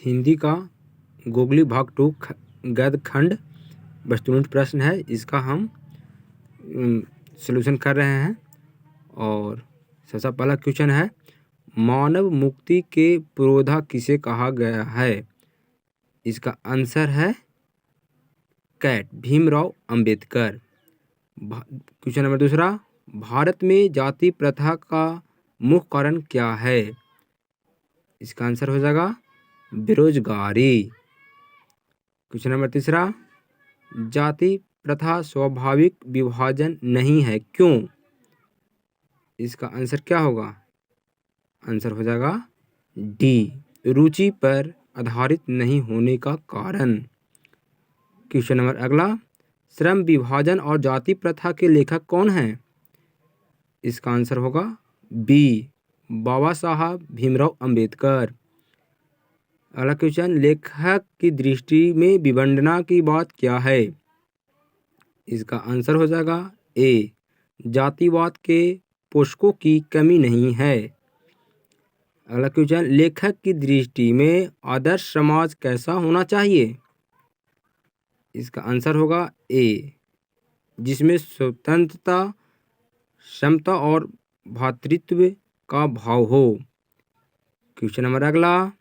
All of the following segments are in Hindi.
हिंदी का गोगली भाग 2 गद्य खंड वस्तुनिष्ठ प्रश्न है। इसका हम सॉल्यूशन कर रहे हैं। और सबसे पहला क्वेश्चन है, मानव मुक्ति के पुरोधा किसे कहा गया है? इसका आंसर है कैट, भीमराव अंबेडकर। क्वेश्चन नंबर दूसरा, भारत में जाति प्रथा का मुख्य कारण क्या है? इसका आंसर हो जाएगा बेरोजगारी। क्वेश्चन नंबर तीसरा, जाति प्रथा स्वाभाविक विभाजन नहीं है, क्यों? इसका आंसर क्या होगा? आंसर हो जाएगा डी, रुचि पर आधारित नहीं होने का कारण। क्वेश्चन नंबर अगला, श्रम विभाजन और जाति प्रथा के लेखक कौन हैं? इसका आंसर होगा बी, बाबा साहब भीमराव अंबेडकर। अगला क्वेश्चन, लेखक की दृष्टि में विडंबना की बात क्या है? इसका आंसर हो जाएगा ए, जातिवाद के पोषकों की कमी नहीं है। अगला क्वेश्चन, लेखक की दृष्टि में आदर्श समाज कैसा होना चाहिए? इसका आंसर होगा ए, जिसमें स्वतंत्रता, समता और भ्रातृत्व का भाव हो। क्वेश्चन नंबर अगला,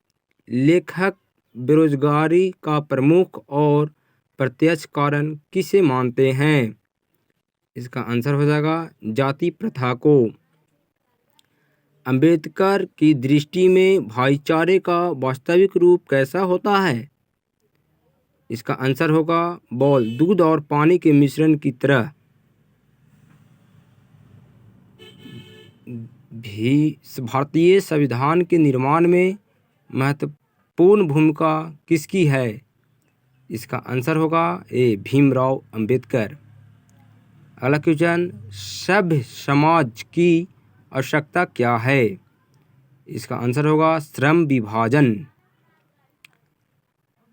लेखक बेरोजगारी का प्रमुख और प्रत्यक्ष कारण किसे मानते हैं? इसका आंसर हो जाएगा जाति प्रथा को। अंबेडकर की दृष्टि में भाईचारे का वास्तविक रूप कैसा होता है? इसका आंसर होगा बॉल, दूध और पानी के मिश्रण की तरह। भी भारतीय संविधान के निर्माण में महत्वपूर्ण भूमिका किसकी है? इसका आंसर होगा ए, भीमराव अंबेडकर। अगला क्वेश्चन, सभ्य समाज की आवश्यकता क्या है? इसका आंसर होगा श्रम विभाजन।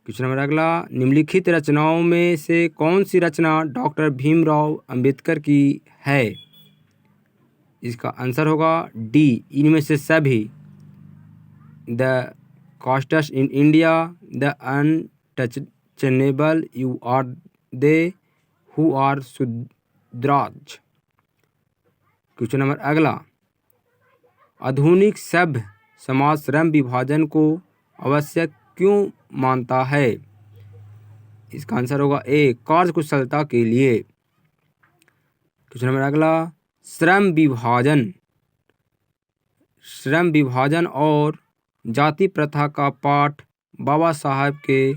क्वेश्चन नंबर अगला, निम्नलिखित रचनाओं में से कौन सी रचना डॉक्टर भीमराव अंबेडकर की है? इसका आंसर होगा डी, इनमें से सभी। The castes in India, the untouchable, you are they who are Shudras. Question number अगला, आधुनिक सभ्य समाज श्रम विभाजन को आवश्यक क्यों मानता है? इसका आंसर होगा ए, कार्यकुशलता के लिए। क्वेश्चन नंबर अगला, श्रम विभाजन और जाति प्रथा का पाठ बाबा साहब के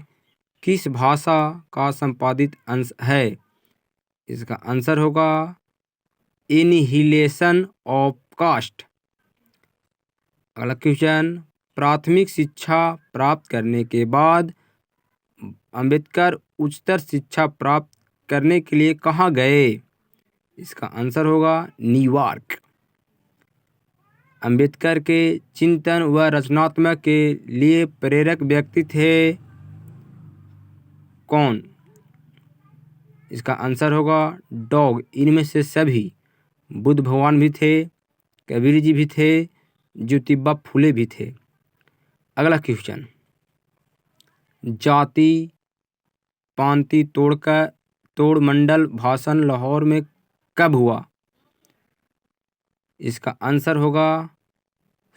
किस भाषा का संपादित अंश है? इसका आंसर होगा एनिहिलेशन ऑफ कास्ट। अगला क्वेश्चन, प्राथमिक शिक्षा प्राप्त करने के बाद अंबेडकर उच्चतर शिक्षा प्राप्त करने के लिए कहाँ गए? इसका आंसर होगा न्यूयॉर्क। अंबेडकर के चिंतन व रचनात्मक के लिए प्रेरक व्यक्ति थे कौन? इसका आंसर होगा डॉग, इनमें से सभी। बुद्ध भगवान भी थे, कबीर जी भी थे, ज्योतिबा फुले भी थे। अगला क्वेश्चन, जाति पांति तोड़ मंडल भाषण लाहौर में कब हुआ? इसका आंसर होगा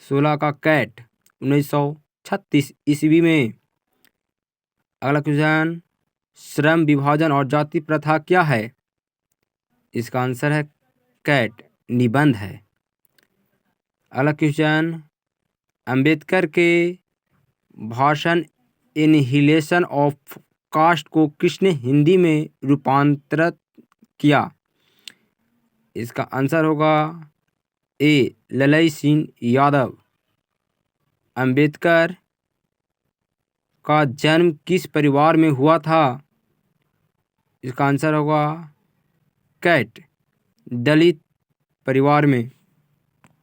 16 का कैट, 1936 ईस्वी में। अगला क्वेश्चन, श्रम विभाजन और जाति प्रथा क्या है? इसका आंसर है कैट, निबंध है। अगला क्वेश्चन, अंबेडकर के भाषण एनिहिलेशन ऑफ कास्ट को किसने हिंदी में रूपांतरित किया? इसका आंसर होगा ए, ललई सिंह यादव। अंबेडकर का जन्म किस परिवार में हुआ था? इसका आंसर होगा कैट, दलित परिवार में।